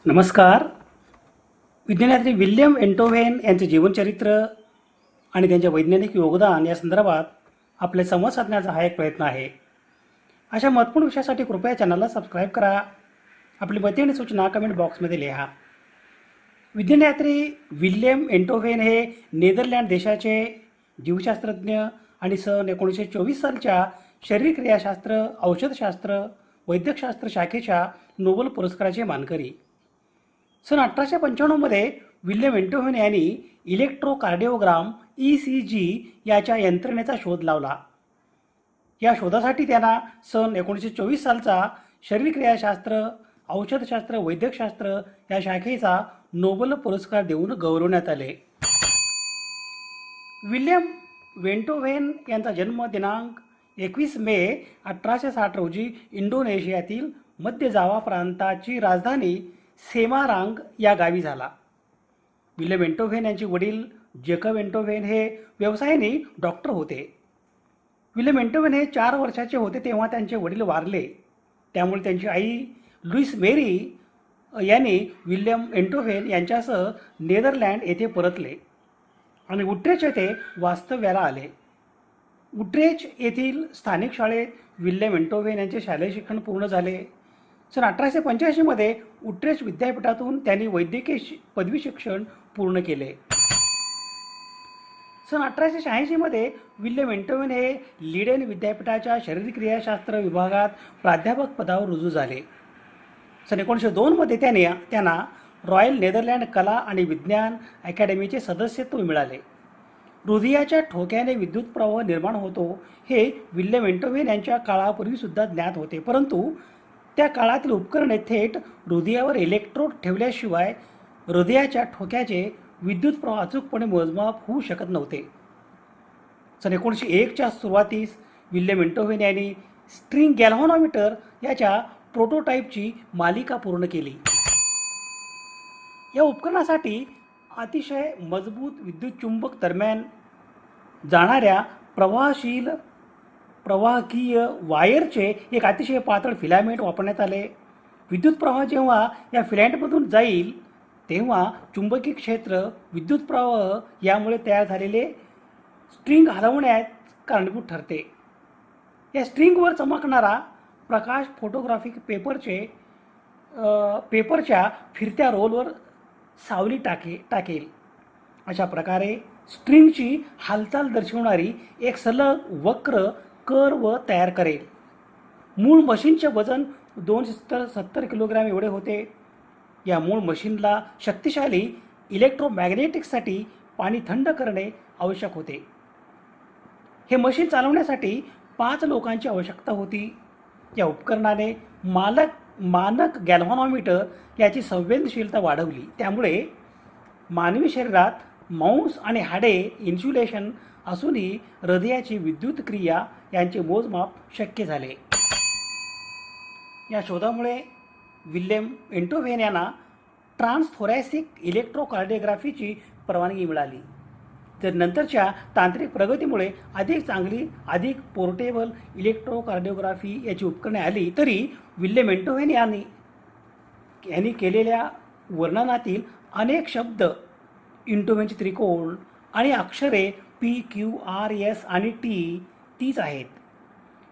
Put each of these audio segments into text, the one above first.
नमस्कार. विज्ञानयात्री विल्यम एंटोव्हेन यांचे जीवनचरित्र आणि त्यांचे वैज्ञानिक योगदान या संदर्भात आपले संवाद साधण्याचा हा एक प्रयत्न आहे. अशा महत्त्वपूर्ण विषयासाठी कृपया चॅनलला सबस्क्राईब करा. आपली मते आणि सूचना कमेंट बॉक्समध्ये लिहा. विज्ञानयात्री विल्यम एंटोव्हेन हे नेदरलँड देशाचे जीवशास्त्रज्ञ आणि सन 1924 सालच्या शरीरक्रियाशास्त्र, औषधशास्त्र, वैद्यकशास्त्र शाखेच्या नोबेल पुरस्काराचे मानकरी. सन 1895मध्ये विल्यम एंटोव्हेन यांनी इलेक्ट्रोकार्डिओग्राम ECG याच्या यंत्रणेचा शोध लावला. या शोधासाठी त्यांना सन 1924 सालचा शरीरक्रियाशास्त्र, औषधशास्त्र, वैद्यकशास्त्र या शाखेचा नोबेल पुरस्कार देऊन गौरवण्यात आले. विल्यम वेंटोव्हेन यांचा जन्म दिनांक 21 मे 1860 रोजी इंडोनेशियातील मध्य जावा प्रांताची राजधानी सेमारांग या गावी झाला. विल्यम एंटोव्हेन यांचे वडील जेकब एंटोव्हेन हे व्यवसायाने डॉक्टर होते. विल्यम एंटोव्हेन हे 4 वर्षाचे होते तेव्हा त्यांचे वडील वारले. त्यामुळे त्यांची आई लुईस मेरी यांनी विल्यम एंटोव्हेन यांच्यासह नेदरलँड येथे परतले आणि उट्रेच येथे वास्तव्याला आले. उट्रेच येथील स्थानिक शाळेत विल्यम एंटोव्हेन यांचे शालेय शिक्षण पूर्ण झाले. सन 1885मध्ये उट्रेच विद्यापीठातून त्यांनी वैद्यकीय पदवी शिक्षण पूर्ण केले. सन 1886मध्ये विल्यम एंटोव्हेन हे लीडेन विद्यापीठाच्या शरीरक्रियाशास्त्र विभागात प्राध्यापक पदावर रुजू झाले. सन 1902मध्ये त्यांना रॉयल नेदरलँड कला आणि विज्ञान अकॅडमीचे सदस्यत्व मिळाले. हृदयाच्या ठोक्याने विद्युत प्रवाह निर्माण होतो हे विल्यम एंटोव्हेन यांच्या काळापूर्वीसुद्धा ज्ञात होते, परंतु त्या काळातील उपकरणे थेट हृदयावर इलेक्ट्रोड ठेवल्याशिवाय हृदयाच्या ठोक्याचे विद्युत प्रवाह अचूकपणे मोजमाप होऊ शकत नव्हते. सन 1901च्या सुरुवातीस विल्यम एंटोव्हेन यांनी स्ट्रिंग गॅल्व्हनोमीटर याच्या प्रोटोटाईपची मालिका पूर्ण केली. या उपकरणासाठी अतिशय मजबूत विद्युतचुंबक दरम्यान जाणाऱ्या प्रवाहकीय वायरचे एक अतिशय पातळ फिलामेंट वापरण्यात आले. विद्युत प्रवाह जेव्हा या फिलामेंटमधून जाईल तेव्हा चुंबकीय क्षेत्र, विद्युत प्रवाह यामुळे तयार झालेले स्ट्रिंग हलवण्यास कारणीभूत ठरते. या स्ट्रिंगवर चमकणारा प्रकाश फोटोग्राफिक पेपरच्या फिरत्या रोलवर सावली टाकेल. अशा प्रकारे स्ट्रिंगची हालचाल दर्शवणारी एक सलग वक्र कर्व तयार करेल. मूळ मशीनचे वजन 270 किलोग्रॅम एवढे होते. या मूळ मशीनला शक्तिशाली इलेक्ट्रोमॅग्नेटिक्ससाठी पाणी थंड करणे आवश्यक होते. हे मशीन चालवण्यासाठी 5 लोकांची आवश्यकता होती. या उपकरणाने मानक गॅल्व्हनोमीटर याची संवेदनशीलता वाढवली. त्यामुळे मानवी शरीरात मांस आणि हाडे इन्सुलेशन असूनही हृदयाची विद्युत क्रिया यांचे मोजमाप शक्य झाले. या शोधामुळे विल्यम एंटोव्हेन यांना ट्रान्सथोरॅसिक इलेक्ट्रोकार्डिओग्राफीची परवानगी मिळाली. तर नंतरच्या तांत्रिक प्रगतीमुळे अधिक चांगली, अधिक पोर्टेबल इलेक्ट्रोकार्डिओग्राफी याची उपकरणे आली, तरी विल्यम एंटोव्हेन यांनी केलेल्या वर्णनातील अनेक शब्द, एंटोव्हेनचे त्रिकोण आणि अक्षरे P, Q, R, S आणि T तीच आहेत.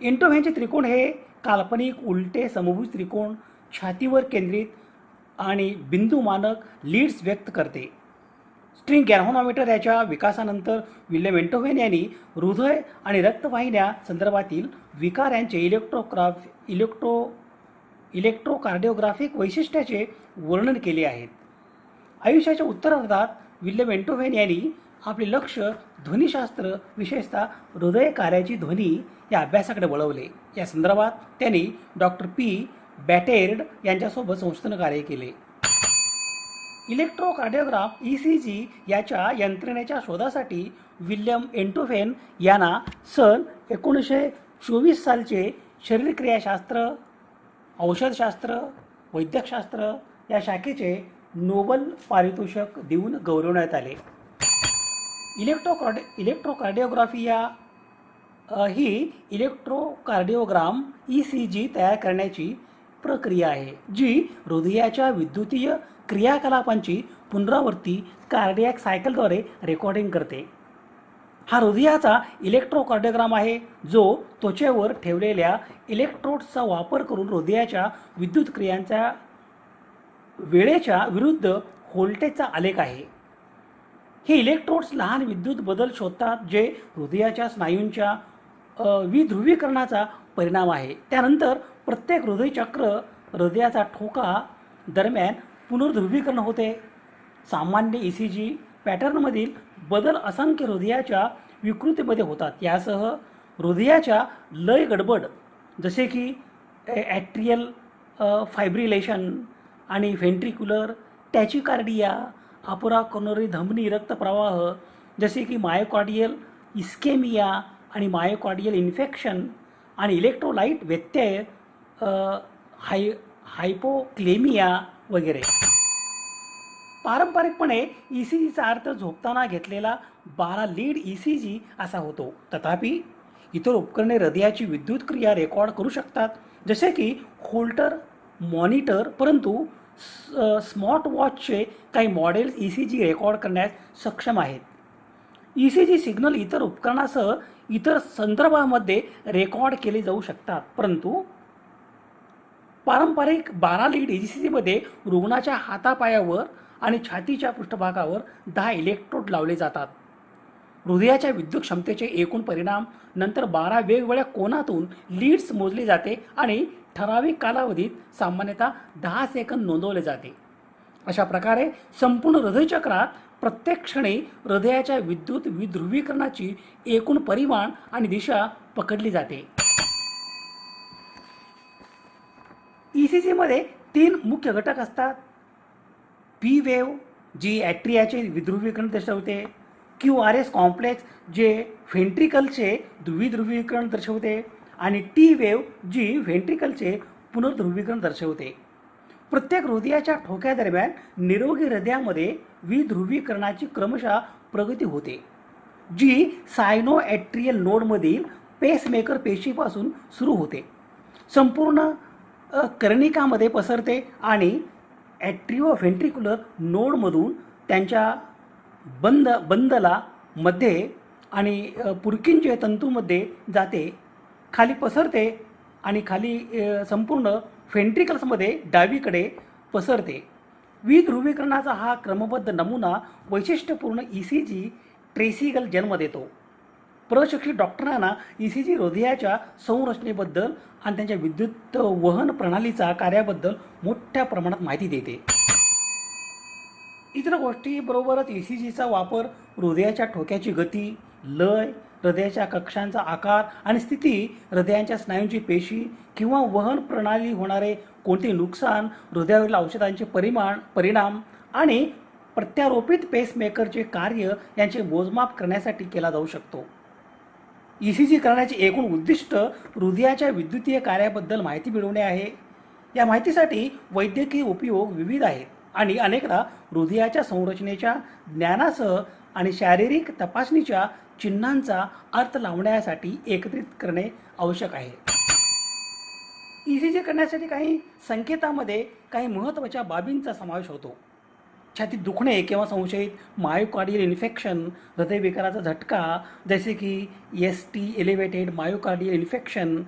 एंटोव्हेनचे त्रिकोण हे काल्पनिक उलटे समभुज त्रिकोण छातीवर केंद्रित आणि बिंदू मानक लीड्स व्यक्त करते. स्ट्रिंग गॅल्व्हनोमीटर याच्या विकासानंतर विल्यम एंटोव्हेन यांनी हृदय आणि रक्तवाहिन्या संदर्भातील विकार यांचे इलेक्ट्रोकार्डिओग्राफिक वैशिष्ट्याचे वर्णन केले आहेत. आयुष्याच्या उत्तरार्धात विल्यम एंटोव्हेन यांनी आपले लक्ष ध्वनिशास्त्र, विशेषतः हृदय कार्याची ध्वनी या अभ्यासाकडे वळवले. या संदर्भात त्यांनी डॉक्टर P. बॅटेर्ड यांच्यासोबत संशोधन कार्य केले. इलेक्ट्रोकार्डिओग्राम ECG याच्या यंत्रणेच्या शोधासाठी विल्यम एंटोव्हेन यांना सन 1924 सालचे शरीरक्रियाशास्त्र, औषधशास्त्र, वैद्यकशास्त्र या शाखेचे नोबेल पारितोषिक देऊन गौरवण्यात आले. इलेक्ट्रोकार्डिओग्राफी ही इलेक्ट्रोकार्डिओग्राम ECG तयार करण्याची प्रक्रिया आहे जी हृदयाच्या विद्युतीय क्रियाकलापांची पुनरावृत्ती कार्डियक सायकलद्वारे रेकॉर्डिंग करते. हा हृदयाचा इलेक्ट्रोकार्डिओग्राम आहे जो त्वचेवर ठेवलेल्या इलेक्ट्रोड्सचा वापर करून हृदयाच्या विद्युत क्रियांच्या वेळेच्या विरुद्ध व्होल्टेजचा आलेख आहे. हे इलेक्ट्रोड्स लहान विद्युत बदल शोधतात जे हृदयाच्या स्नायूंच्या विध्रुवीकरणाचा परिणाम आहे. त्यानंतर प्रत्येक हृदयचक्र हृदयाचा ठोका दरम्यान पुनर्ध्रुवीकरण होते. सामान्य ECG पॅटर्नमधील बदल असंख्य हृदयाच्या विकृतीमध्ये होतात. यासह हृदयाच्या लय गडबड जसे की ॲट्रियल फायब्रिलेशन आणि व्हेंट्रिक्युलर टॅचिकार्डिया, अपुरा कोरोनरी धमनी रक्तप्रवाह जसे की मायोकार्डियल इस्केमिया आणि मायोकार्डियल इन्फेक्शन आणि इलेक्ट्रोलाइट व्यत्यय, हायपोक्लेमिया वगैरे. पारंपरिकपणे ECGचा अर्थ झोपताना घेतलेला 12 लीड ECG असा होतो. तथापि इतर उपकरणे हृदयाची विद्युत क्रिया रेकॉर्ड करू शकतात जसे की होल्टर मॉनिटर, परंतु स्मार्टवॉचचे काही मॉडेल्स ECG रेकॉर्ड करण्यास सक्षम आहेत. ECG सिग्नल इतर उपकरणासह इतर संदर्भामध्ये रेकॉर्ड केले जाऊ शकतात, परंतु पारंपरिक 12 लीड ECGमध्ये रुग्णाच्या हातापायावर आणि छातीच्या पृष्ठभागावर 10 इलेक्ट्रोड लावले जातात. हृदयाच्या विद्युत क्षमतेचे एकूण परिणाम नंतर 12 वेगवेगळ्या कोनातून लीड्स मोजले जाते आणि ठराविक कालावधीत सामान्यतः 10 सेकंद नोंदवले जाते. अशा प्रकारे संपूर्ण हृदयचक्रात प्रत्येक क्षणी हृदयाच्या विद्युत विध्रुवीकरणाची एकूण परिमाण आणि दिशा पकडली जाते. ECGमध्ये 3 मुख्य घटक असतात. P वेव्ह जी ॲट्रियाचे विध्रुवीकरण दर्शवते, QRS कॉम्प्लेक्स जे व्हेंट्रिकलचे विध्रुवीकरण दर्शवते आणि T वेव्ह जी व्हेंट्रिकलचे पुनर्ध्रुवीकरण दर्शवते. प्रत्येक हृदयाच्या ठोक्यादरम्यान निरोगी हृदयामध्ये विध्रुवीकरणाची क्रमशः प्रगती होते जी सायनोॲट्रियल नोडमधील पेसमेकर पेशीपासून सुरू होते, संपूर्ण कर्णिकामध्ये पसरते आणि ॲट्रिओव्हेंट्रिक्युलर नोडमधून त्यांच्या बंदला मध्ये आणि पुरकिंचे तंतूमध्ये जाते, खाली पसरते आणि खाली संपूर्ण व्हेंट्रिकल्समध्ये डावीकडे पसरते. विध्रुवीकरणाचा हा क्रमबद्ध नमुना वैशिष्ट्यपूर्ण ECG ट्रेसिगल जन्म देतो. प्रशिक्षित डॉक्टरांना ECG हृदयाच्या संरचनेबद्दल आणि त्यांच्या विद्युत वहन प्रणालीचा कार्याबद्दल मोठ्या प्रमाणात माहिती देते. इतर गोष्टीबरोबरच ECGचा वापर हृदयाच्या ठोक्याची गती, लय, हृदयाच्या कक्षांचा आकार आणि स्थिती, हृदयाच्या स्नायूंची पेशी किंवा वहन प्रणाली होणारे कोणते नुकसान, हृदयावरील औषधांचे परिणाम आणि प्रत्यारोपित पेसमेकरचे कार्य यांचे मोजमाप करण्यासाठी केला जाऊ शकतो. ECG करण्याचे एकूण उद्दिष्ट हृदयाच्या विद्युतीय कार्याबद्दल माहिती मिळवणे आहे. या माहितीसाठी वैद्यकीय उपयोग विविध आहेत आणि अनेकदा हृदयाच्या संरचनेच्या ज्ञानासह आणि शारीरिक तपासणीच्या चिन्हांचा अर्थ लावण्यासाठी एकत्रित करणे आवश्यक आहे. ECG करण्यासाठी काही संकेतामध्ये काही महत्त्वाच्या बाबींचा समावेश होतो. छातीत दुखणे किंवा संशयित मायोकार्डियल इन्फेक्शन, हृदयविकाराचा झटका जसे की ST elevated myocardial infection,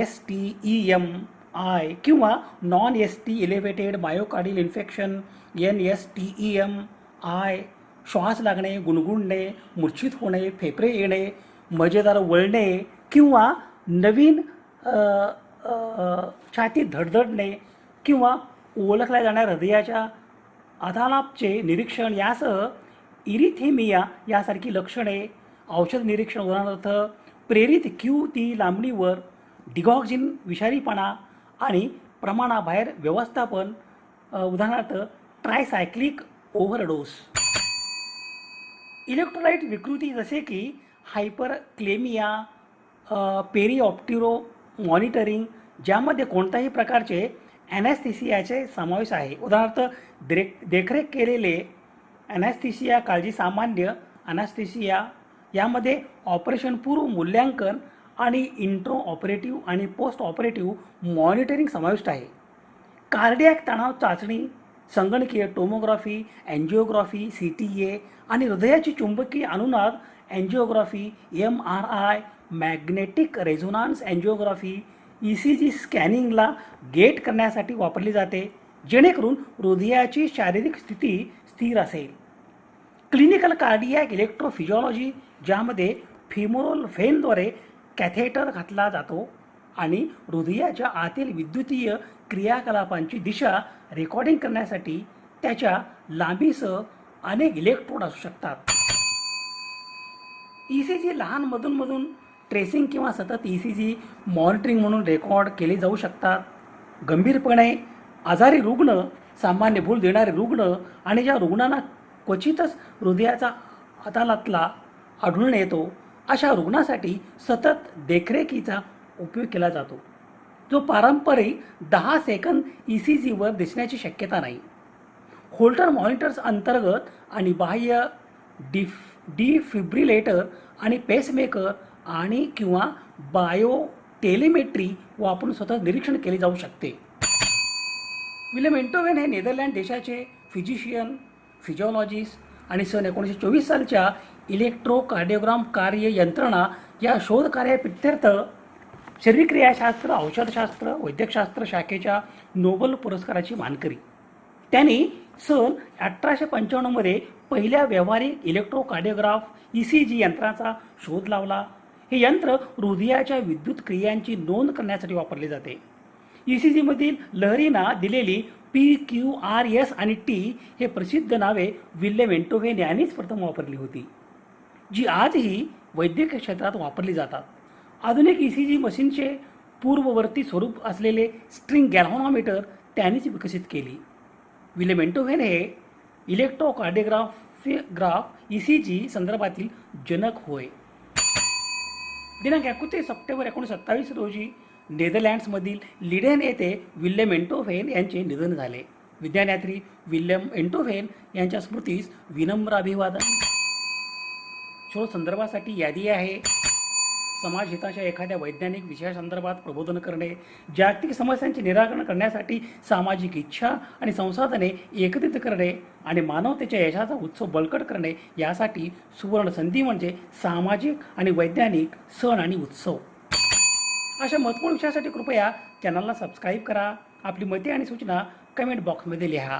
STEMI किंवा non ST elevated myocardial infection NSTEMI, श्वास लागणे, गुणगुणणे, मूर्छित होणे, फेफरे येणे, मजेदार वळणे किंवा नवीन छातीत धडधडणे किंवा ओळखल्या जाणाऱ्या हृदयाच्या आधानापचे निरीक्षण यासह इरिथेमिया यासारखी लक्षणे, औषध निरीक्षण उदाहरणार्थ प्रेरित QT लांबणीवर, डिगॉक्सिन विषारीपणा आणि प्रमाणाबाहेर व्यवस्थापन उदाहरणार्थ ट्रायसायक्लिक ओव्हरडोस. इलेक्ट्रोलाइट विकृती जसे की हायपरक्लेमिया, पेरिऑप्टिरो मॉनिटरिंग ज्यामध्ये कोणत्याही प्रकारचे ॲनेस्थेसियाचे समावेश आहे, उदाहरणार्थ देखरेख केलेले ॲनेस्थेसिया, काळजी सामान्य ॲनेस्थेसिया यामध्ये ऑपरेशनपूर्व मूल्यांकन आणि इंट्रो ऑपरेटिव्ह आणि पोस्ट ऑपरेटिव्ह मॉनिटरिंग समाविष्ट आहे. कार्डियॅक तणाव चाचणी, संगणकीय टोमोग्राफी, अँजिओग्राफी, CTA आणि हृदयाची चुंबकीय अनुनाद angiography, MRI, magnetic resonance angiography, ECG स्कॅनिंगला गेट करण्यासाठी वापरली जाते, जेणेकरून हृदयाची शारीरिक स्थिती स्थिर असेल. क्लिनिकल कार्डियॅक इलेक्ट्रोफिजिओलॉजी, ज्यामध्ये फिमोरल व्हेनद्वारे कॅथेटर घातला जातो आणि हृदयाच्या आतील विद्युतीय क्रियाकलापांची दिशा रेकॉर्डिंग करण्यासाठी त्याच्या लांबीसह अनेक इलेक्ट्रोड असू शकतात. ECG लहान मधून ट्रेसिंग किंवा सतत ECG मॉनिटरिंग म्हणून रेकॉर्ड केले जाऊ शकतात. गंभीरपणे आजारी रुग्ण, सामान्य भूल देणारे रुग्ण आणि ज्या रुग्णांना क्वचितच हृदयाचा अदालतला आढळून येतो, अशा रुग्णासाठी सतत देखरेखीचा उपयोग केला जातो, जो पारंपरिक 10 सेकंद ECGवर दिसण्याची शक्यता नाही. होल्टर मॉनिटर्स अंतर्गत आणि बाह्य डिफिब्रिलेटर आणि पेसमेकर आणि किंवा बायो टेलिमेट्री वापरून सतत निरीक्षण केले जाऊ शकते. विल्यम एंटोवेन हे नेदरलँड देशाचे फिजिओलॉजिस्ट आणि सन 1924 सालच्या इलेक्ट्रोकार्डिओग्राम कार्य यंत्रणा या शोधकार्याप्रित्यर्थ शरीरक्रियाशास्त्र, औषधशास्त्र, वैद्यकशास्त्र शाखेच्या नोबेल पुरस्काराची मानकरी. त्यांनी सन 1895 मध्ये पहिल्या व्यावहारिक इलेक्ट्रोकार्डिओग्राफ ECG यंत्राचा शोध लावला. हे यंत्र हृदयाच्या विद्युत क्रियांची नोंद करण्यासाठी वापरले जाते. ECG मधील लहरींना दिलेली PQRS आणि T हे प्रसिद्ध नावे विल्यम एंटोव्हेन यांनीच प्रथम वापरली होती, जी आजही वैद्यकीय क्षेत्रात वापरली जातात. आधुनिक ECG मशीनचे पूर्ववर्ती स्वरूप असलेले स्ट्रिंग गॅल्व्हनोमीटर त्यांनीच विकसित केली. विल्यम एंटोव्हेन हे इलेक्ट्रोकार्डिओग्राफ ECG संदर्भातील जनक होय. दिनांक 31 सप्टेंबर 1927 रोजी नेदरलँड्समधील लिडेन येथे विल्यम एंटोव्हेन यांचे निधन झाले. विज्ञानयात्री विल्यम एंटोव्हेन यांच्या स्मृतीस विनम्र अभिवादन. शोध संदर्भासाठी यादी आहे. समाज हिताच्या एखाद्या वैज्ञानिक विषयासंदर्भात प्रबोधन करणे, जागतिक समस्यांचे निराकरण करण्यासाठी सामाजिक इच्छा आणि संसाधने एकत्रित करणे आणि मानवतेच्या यशाचा उत्सव बळकट करणे, यासाठी सुवर्ण संधी म्हणजे सामाजिक आणि वैज्ञानिक सण आणि उत्सव. अशा महत्त्वपूर्ण विषयासाठी कृपया चॅनलला सबस्क्राईब करा. आपली मते आणि सूचना कमेंट बॉक्समध्ये लिहा.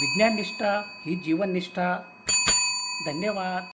विज्ञान निष्ठा ही जीवन निष्ठा. धन्यवाद.